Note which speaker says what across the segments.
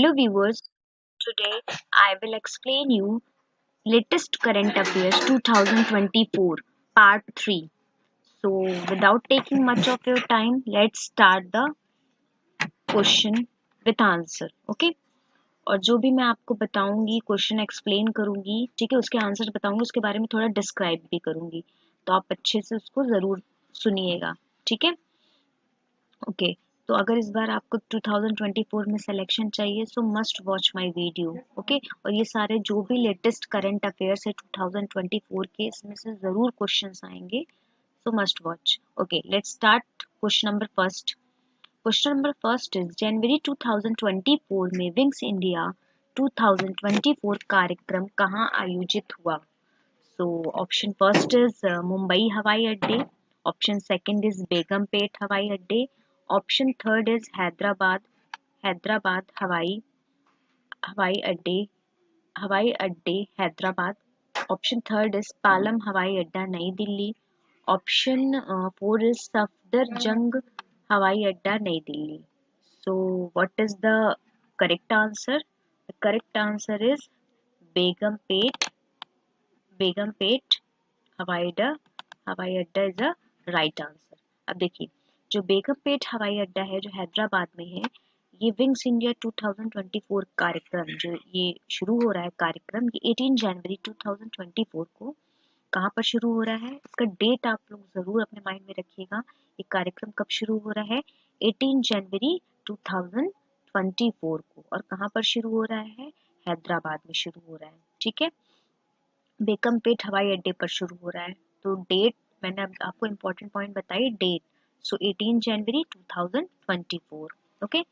Speaker 1: Hello viewers, today I will explain you latest current affairs 2024 part 3. So without taking much of your time, let's start the question with answer. Okay? और जो भी मैं आपको बताऊंगी question explain करूंगी, ठीक है, उसके आंसर बताऊंगी, उसके बारे में थोड़ा डिस्क्राइब भी करूंगी, तो आप अच्छे से उसको जरूर सुनिएगा, ठीक है। ओके, तो अगर इस बार आपको 2024 में सिलेक्शन चाहिए सो must watch my video. Okay, और ये सारे जो भी लेटेस्ट करंट अफेयर्स है 2024 के, इसमें से जरूर क्वेश्चंस आएंगे, सो must watch. Okay, let's start. Question number first. Question number first is जनवरी 2024 में विंग्स इंडिया 2024 कार्यक्रम कहाँ आयोजित हुआ? सो ऑप्शन फर्स्ट इज मुंबई हवाई अड्डे, ऑप्शन सेकंड इज बेगमपेट हवाई अड्डे, ऑप्शन थर्ड इज हैदराबाद हवाई हवाई अड्डे Hyderabad, option third is Palam हवाई अड्डा नई Delhi, option four is Safdarjung हवाई अड्डा नई दिल्ली। सो what is the correct answer? The correct answer is Begumpet Begumpet हवाई अड्डा इज द राइट आंसर। अब देखिए, जो बेगमपेट हवाई अड्डा है जो हैदराबाद में है, ये विंग्स इंडिया 2024 कार्यक्रम जो ये शुरू हो रहा है कार्यक्रम, ये 18 जनवरी 2024 को कहाँ पर शुरू हो रहा है, इसका डेट आप लोग जरूर अपने माइंड में रखिएगा। ये कार्यक्रम कब शुरू हो रहा है? 18 जनवरी 2024 को। और कहाँ पर शुरू हो रहा है? हैदराबाद में शुरू हो रहा है, ठीक है। बेगमपेट हवाई अड्डे पर शुरू हो रहा है। तो डेट मैंने अब आपको इम्पोर्टेंट पॉइंट बताई, डेट। सो 18 जनवरी 2024। Okay,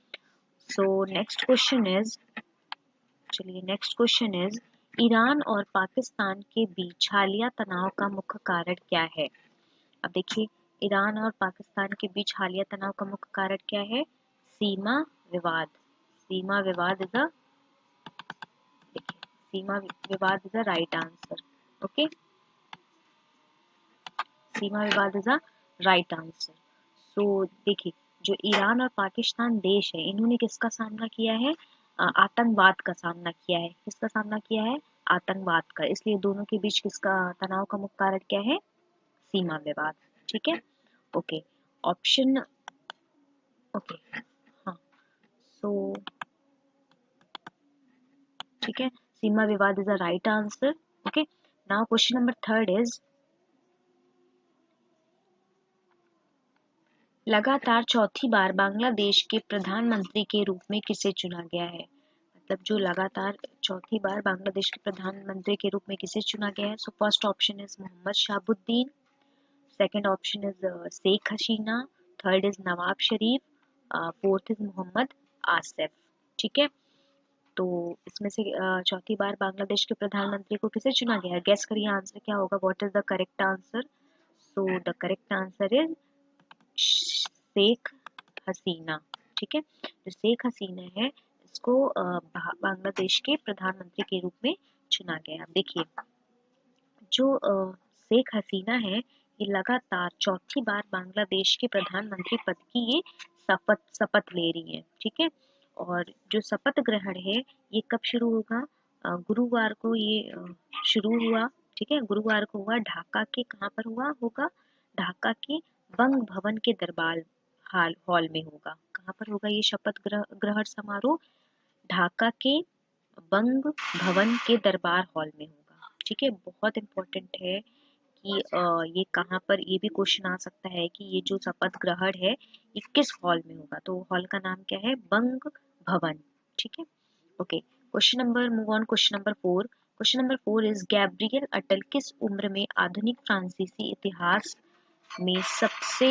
Speaker 1: so next question is, चलिए नेक्स्ट क्वेश्चन इज, ईरान और पाकिस्तान के बीच हालिया तनाव का मुख्य कारण क्या है? अब देखिए, ईरान और पाकिस्तान के बीच हालिया तनाव का मुख्य कारण क्या है? सीमा विवाद। सीमा विवाद इज द, देखिए, सीमा विवाद is the right answer. Okay, सीमा विवाद is the right answer. So देखिए, जो ईरान और पाकिस्तान देश है, इन्होंने किसका सामना किया है? आतंकवाद का सामना किया है। किसका सामना किया है? आतंकवाद का। इसलिए दोनों के बीच किसका तनाव का मुख्य कारण क्या है? सीमा विवाद, ठीक है। ओके, ऑप्शन, ओके, हाँ, सो ठीक है, सीमा विवाद is the right answer. Okay, now question number third is, लगातार चौथी बार बांग्लादेश के प्रधानमंत्री के रूप में किसे चुना गया है? मतलब जो लगातार चौथी बार बांग्लादेश के प्रधानमंत्री के रूप में किसे चुना गया है? So first option is Mohammad Shahabuddin, second option is Sheikh Hasina, third is Nawab Sharif, fourth is Mohammad Asif, ठीक है। तो इसमें से चौथी बार बांग्लादेश के प्रधानमंत्री को किसे चुना गया है? गेस करिए आंसर क्या होगा, what is the correct answer? So the correct answer is Sheikh Hasina, ठीक है। जो शेख हसीना है, इसको बांग्लादेश के प्रधानमंत्री के रूप में चुना गया। देखिए, जो शेख हसीना है, ये लगातार चौथी बार बांग्लादेश के प्रधानमंत्री पद की ये शपथ ले रही है, ठीक है। और जो शपथ ग्रहण है, ये कब शुरू होगा? गुरुवार को ये शुरू हुआ, ठीक है। गुरुवार को हुआ, ढाका के कहाँ पर हुआ होगा? ढाका के बंग भवन के दरबार हॉल में होगा। कहाँ पर होगा ये शपथ ग्रहण समारोह? ढाका के बंग भवन के दरबार हॉल में होगा, ठीक है। बहुत इंपॉर्टेंट है कि ये कहाँ पर, ये भी क्वेश्चन आ सकता है कि ये जो शपथ ग्रहण है ये किस हॉल में होगा, तो हॉल का नाम क्या है? बंग भवन, ठीक है। Okay, question number, move on, question number four. Question number four is, Gabriel Attal किस उम्र में आधुनिक फ्रांसीसी इतिहास में सबसे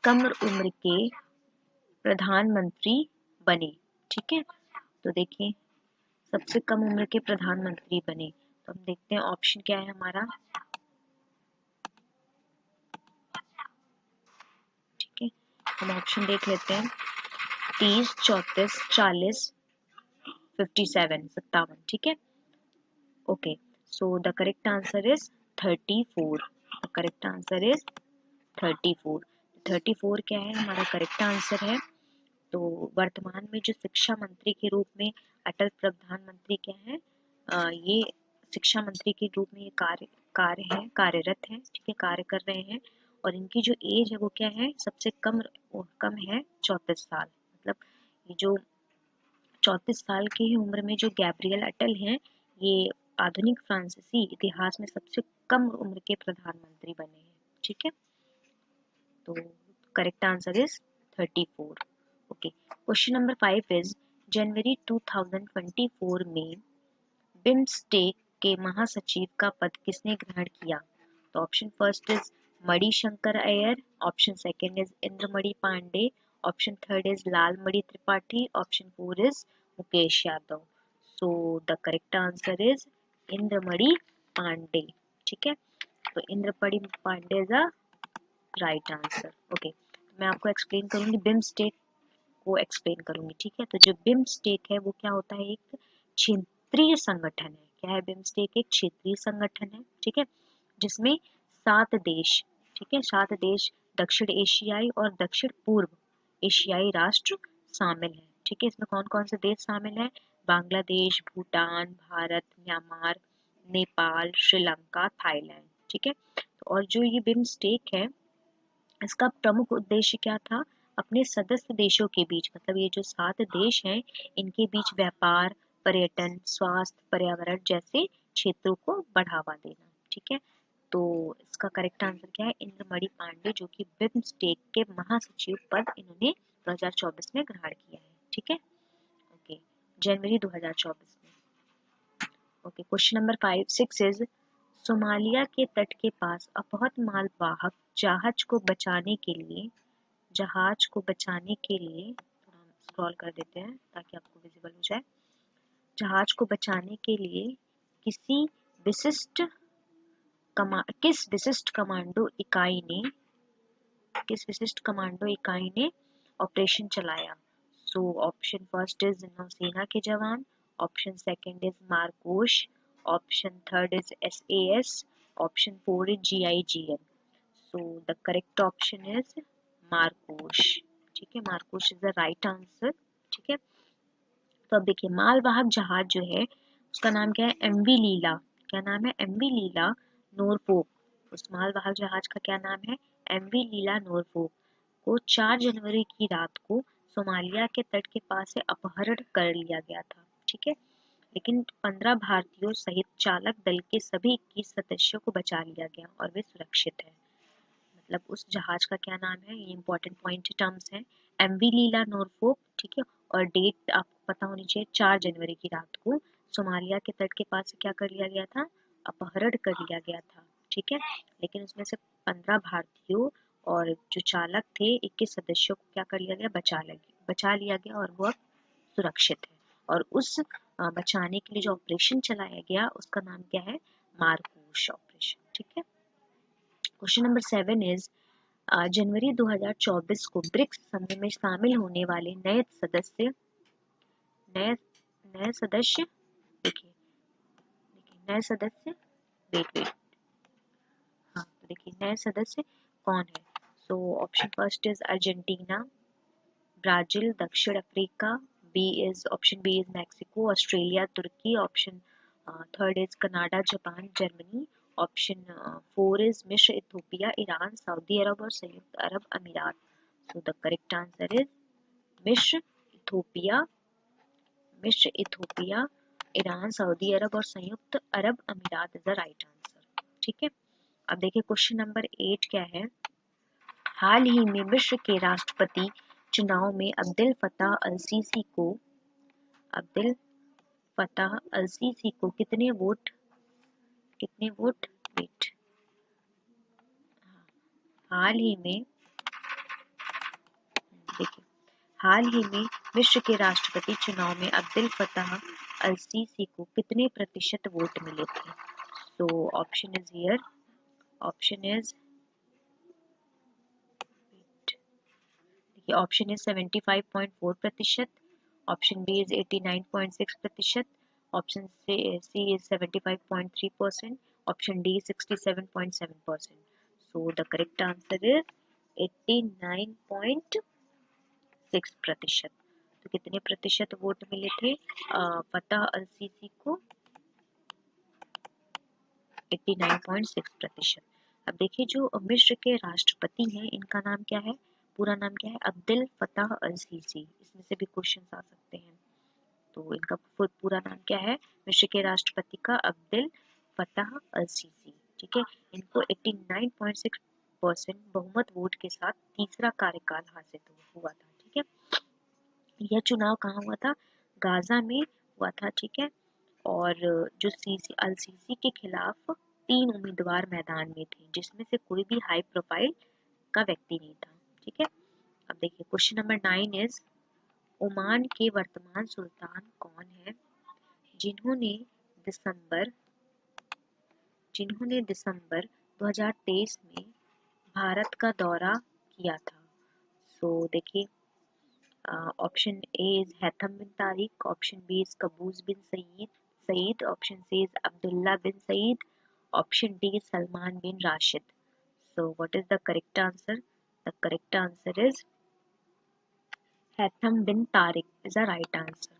Speaker 1: कम उम्र के प्रधानमंत्री बने? ठीक है, तो देखिए, सबसे कम उम्र के प्रधानमंत्री बने, तो हम देखते हैं ऑप्शन क्या है हमारा, ठीक है। हम ऑप्शन देख लेते हैं, 30, 34, 40, 57, 57, ठीक है। Okay, so the correct answer is 34। The correct answer is 34। 34 क्या है हमारा करेक्ट आंसर है। तो वर्तमान में जो शिक्षा मंत्री के रूप में अटल प्रधानमंत्री क्या है, ये शिक्षा मंत्री के रूप में ये कार्यरत है, ठीक है, कार्य कर रहे हैं। और इनकी जो एज है वो क्या है, सबसे कम है 34 साल। मतलब ये जो 34 साल की ही उम्र में जो गैब्रियल अटल हैं, ये आधुनिक फ्रांसीसी इतिहास में सबसे कम उम्र के प्रधानमंत्री बने हैं, ठीक है। तो correct answer is 34। Okay, question number 5 is जनवरी 2024 में बिम्स्टेक के महासचिव का पद किसने ग्रहण किया? तो option first is Manishankar Aiyar, option second is Indramani Pandey, option third is Lalmani Tripathi, option four is Mukesh Yadav. So the correct answer is Indramani Pandey, ठीक है। तो Indramani Pandey is a right answer. Okay, मैं आपको एक्सप्लेन करूंगी, बिम्स्टेक को एक्सप्लेन करूंगी, ठीक है। तो जो बिम्स्टेक है वो क्या होता है, एक क्षेत्रीय संगठन है। क्या है बिम्स्टेक? एक क्षेत्रीय संगठन है, ठीक है, जिसमें 7 देश, ठीक है, 7 देश दक्षिण एशियाई और दक्षिण पूर्व एशियाई राष्ट्र शामिल हैं, ठीक है। इसमें कौन कौन से देश शामिल हैं? बांग्लादेश, भूटान, भारत, म्यांमार, नेपाल, श्रीलंका, थाईलैंड, ठीक है। तो और जो ये बिम्स्टेक है, इसका प्रमुख उद्देश्य क्या था? अपने सदस्य देशों के बीच, मतलब ये जो 7 देश हैं, इनके बीच व्यापार, पर्यटन, स्वास्थ्य, पर्यावरण जैसे क्षेत्रों को बढ़ावा देना, ठीक है। तो इसका करेक्ट आंसर क्या है? इंद्रमणि पांडे, जो कि बिम्स्टेक के महासचिव पद इन्होंने 2024 में ग्रहण किया है, ठीक है। ओके, जनवरी 2024 में। Okay, question number 6 is Somalia के तट के पास अपहृत मालवाहक जहाज को बचाने के लिए थोड़ा हम स्क्रॉल कर देते हैं ताकि आपको विजिबल हो जाए। जहाज को बचाने के लिए किसी विशिष्ट किस विशिष्ट कमांडो इकाई ने ऑपरेशन चलाया? सो ऑप्शन फर्स्ट इज नौसेना के जवान, option second is Marcos, option third is SAS, option four is GIGN। So the correct option is Marcos, ठीक है, Marcos is the right answer, ठीक है। तो अब देखिए, मालवाहक जहाज जो है उसका नाम क्या है? MV लीला। क्या नाम है? MV लीला नॉरफोक। उस मालवाहक जहाज का क्या नाम है? MV लीला नॉरफोक को 4 जनवरी की रात को सोमालिया के तट के पास से अपहरण कर लिया गया था, ठीक है। लेकिन 15 भारतीयों सहित चालक दल के सभी 21 सदस्यों को बचा लिया गया और वे सुरक्षित हैं। मतलब उस जहाज का क्या नाम है? ये इंपॉर्टेंट पॉइंट टर्म्स हैं। MV लीला नॉरफोक, ठीक है। और डेट आपको पता होनी चाहिए, 4 जनवरी की रात को सोमालिया के तट के पास से क्या कर लिया गया था? अपहरण कर लिया गया था, ठीक है। लेकिन उसमें से 15 भारतीयों और जो चालक थे 21 सदस्यों को क्या कर लिया गया? बचा लिया गया और वो अब सुरक्षित है। और उस बचाने के लिए जो ऑपरेशन चलाया गया उसका नाम क्या है? मारकोश ऑपरेशन, ठीक है। क्वेश्चन नंबर 7 इज जनवरी 2024 को ब्रिक्स समूह में शामिल होने वाले नए नए सदस्य देखिए नए सदस्य वेट वेट हाँ, तो देखिए नए सदस्य कौन है? So option first is Argentina, Brazil, दक्षिण Africa, option B is Mexico, Australia, तुर्की, option third is Canada, Japan, Germany, option four is मिस्र, इथोपिया, ईरान, सऊदी अरब और संयुक्त अरब अमीरात। So the correct answer is मिस्र, इथोपिया, ईरान, सऊदी अरब और संयुक्त अरब अमीरात इज द राइट आंसर, ठीक है। अब देखिए क्वेश्चन नंबर 8 क्या है? हाल ही में मिस्र के राष्ट्रपति चुनाव में अब्देल फताह अल सीसी को कितने वोट वेट हाल ही में देखिए हाल ही में मिस्र के राष्ट्रपति चुनाव में अब्देल फताह अल सीसी को कितने प्रतिशत वोट मिले थे? तो option is option is 75.4%, option B is 89.6%, option C is 75.3%, option D 67.7%। So the correct answer is 89.6%, 6%। तो कितने प्रतिशत वोट मिले थे फतह अल सीसी को? 89.6%। अब देखिए जो मिस्र के राष्ट्रपति हैं इनका नाम क्या है, पूरा नाम क्या है? अब्देल फताह अल सीसी। इसमें से भी क्वेश्चन आ सकते हैं। तो इनका पूरा नाम क्या है मिस्र के राष्ट्रपति का? अब्देल फताह अल सीसी। ठीक है, इनको 89.6% बहुमत वोट के साथ तीसरा कार्यकाल हासिल हुआ था। ठीक है, यह चुनाव कहाँ हुआ था? गाजा में हुआ था। ठीक है, और जो सीसी अल सीसी के खिलाफ 3 उम्मीदवार मैदान में थे, जिसमें से कोई भी हाई प्रोफाइल का व्यक्ति नहीं था। ठीक है, अब देखिए क्वेश्चन नंबर 9 इज ओमान के वर्तमान सुल्तान कौन है जिन्होंने दिसंबर 2023 में भारत का दौरा किया था? सो देखिए option A is Haitham bin Tariq, option B is Qaboos bin Said, option C is Abdullah bin Said, option D is Salman bin Rashid. So what is the correct answer? The correct answer is Haitham bin Tariq is the right answer.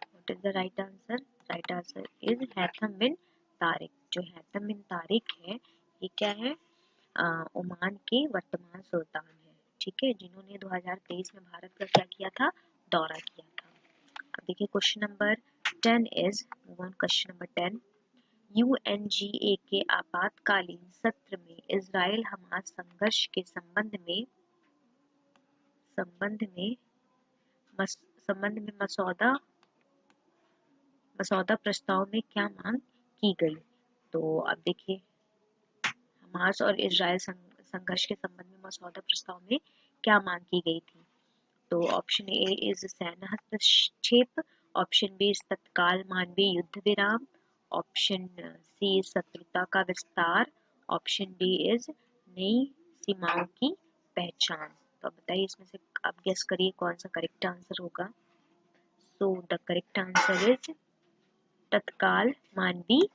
Speaker 1: What is the right answer? Right answer is Haitham bin Tariq. जो Haitham bin Tariq है ये क्या है? Oman के वर्तमान सुल्तान है। ठीक है, जिन्होंने 2023 में भारत का क्या किया था? दौरा किया था। अब देखिए question number 10 is question number 10 UNGA के आपातकालीन सत्र में इजराइल हमास संघर्ष के संबंध में मसौदा प्रस्ताव में क्या मांग की गई? तो अब देखिए हमास और इजराइल संघर्ष के संबंध में मसौदा प्रस्ताव में क्या मांग की गई थी? तो ऑप्शन ए इज सैन्य हस्तक्षेप, ऑप्शन बी इज तत्काल मानवीय युद्ध विराम, ऑप्शन सी इज शत्रुता का विस्तार, ऑप्शन डी इज नई सीमाओं की पहचान। तो अब बताइए इसमें से आप गेस करिए कौन सा करेक्ट आंसर होगा। सो द करेक्ट आंसर इज तत्काल मानवीय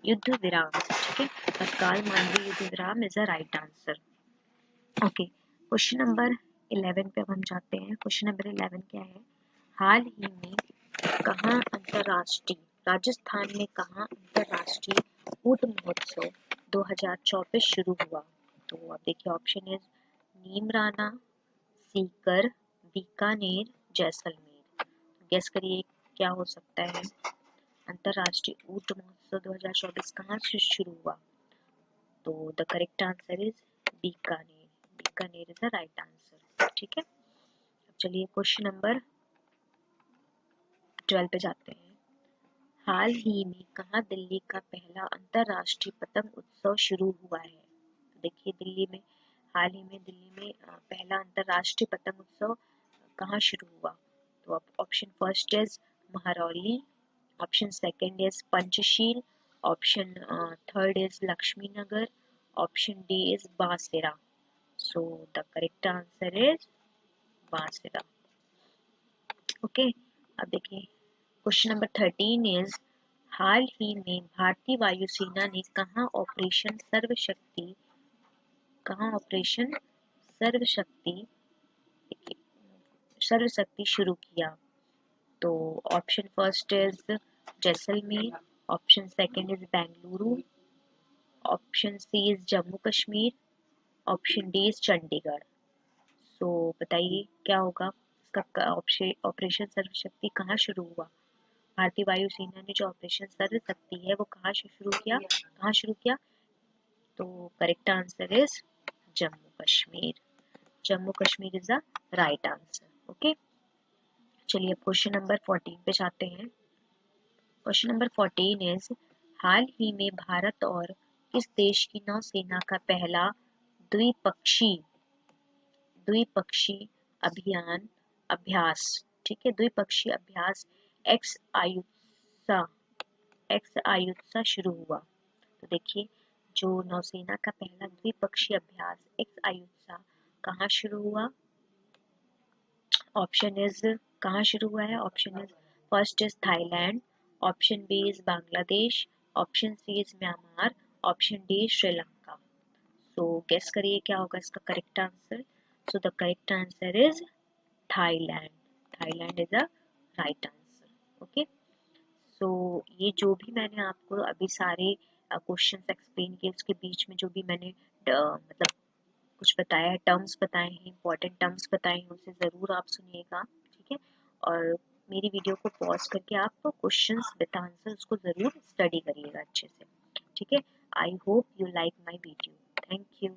Speaker 1: युद्ध विराम। ठीक है, तत्काल मानवीय युद्ध विराम is the right answer. Okay, question number 11 पे अब हम जाते हैं। क्वेश्चन नंबर 11 क्या है? हाल ही में कहाँ अंतरराष्ट्रीय राजस्थान में कहाँ अंतरराष्ट्रीय ऊंट महोत्सव 2024 शुरू हुआ? तो अब देखिए option is Neemrana, Sikar, Bikaner, Jaisalmer. Guess करिए क्या हो सकता है? अंतरराष्ट्रीय ऊंट महोत्सव 2024 कहाँ से शुरू हुआ? तो the correct answer is Bikaner. Bikaner is the right answer. ठीक है, अब चलिए क्वेश्चन नंबर 12 पे जाते हैं। हाल ही में कहाँ दिल्ली का पहला अंतरराष्ट्रीय पतंग उत्सव शुरू हुआ है? तो देखिए हाल ही में दिल्ली में पहला अंतरराष्ट्रीय पतंग उत्सव कहाँ शुरू हुआ? तो अब option first is Mehrauli, option second is Panchsheel, option third is Lakshmi Nagar, option D is Banswara. So the correct answer is Banswara. Okay, अब देखिए क्वेश्चन नंबर 13 इज हाल ही में भारतीय वायुसेना ने कहाँ ऑपरेशन सर्वशक्ति शुरू किया? तो option first is Jaisalmer, option second is Bengaluru, option C is Jammu Kashmir, option D is Chandigarh. So बताइए क्या होगा इसका? ऑपरेशन सर्वशक्ति कहाँ शुरू हुआ? भारतीय वायुसेना ने जो ऑपरेशन सर्वशक्ति है वो कहाँ शुरू किया? तो correct answer is Jammu Kashmir. Jammu Kashmir is the right answer. Okay, चलिए क्वेश्चन नंबर 14 पे जाते हैं। क्वेश्चन नंबर 14 इज हाल ही में भारत और किस देश की नौसेना का पहला द्विपक्षीय अभ्यास, ठीक है, द्विपक्षीय अभ्यास एक्स आयुत्सा शुरू हुआ? तो देखिए जो नौसेना का पहला द्विपक्षीय अभ्यास एक्स आयुत्सा कहाँ शुरू हुआ? ऑप्शन इज कहाँ शुरू हुआ है? Option is first is Thailand, option B is Bangladesh, option C is Myanmar, option D Sri Lanka. So guess करिए क्या होगा इसका correct answer? So the correct answer is Thailand, Thailand is a right answer. Okay, so ये जो भी मैंने आपको अभी सारे क्वेश्चंस एक्सप्लेन किए, उसके बीच में जो भी मैंने मतलब कुछ बताया है, टर्म्स बताए हैं, इंपॉर्टेंट टर्म्स बताए हैं, उसे ज़रूर आप सुनिएगा, ठीक है। और मेरी वीडियो को पॉज करके आप क्वेश्चंस विद आंसर उसको ज़रूर स्टडी करिएगा अच्छे से, ठीक है। I hope you like my video. Thank you.